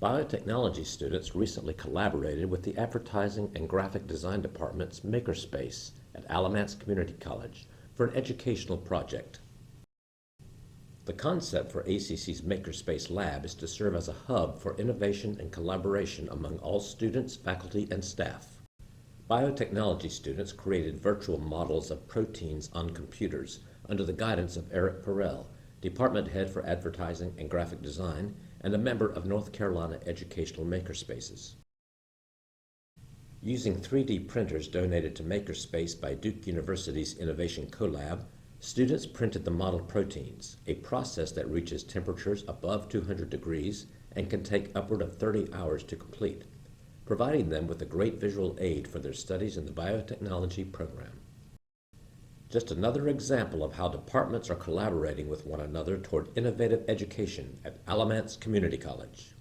Biotechnology students recently collaborated with the Advertising and Graphic Design Department's Makerspace at Alamance Community College for an educational project. The concept for ACC's Makerspace Lab is to serve as a hub for innovation and collaboration among all students, faculty, and staff. Biotechnology students created virtual models of proteins on computers under the guidance of Eric Perel, Department Head for Advertising and Graphic Design, and a member of North Carolina Educational Makerspaces. Using 3D printers donated to Makerspace by Duke University's Innovation Collab, students printed the model proteins, a process that reaches temperatures above 200 degrees and can take upward of 30 hours to complete, providing them with a great visual aid for their studies in the biotechnology program. Just another example of how departments are collaborating with one another toward innovative education at Alamance Community College.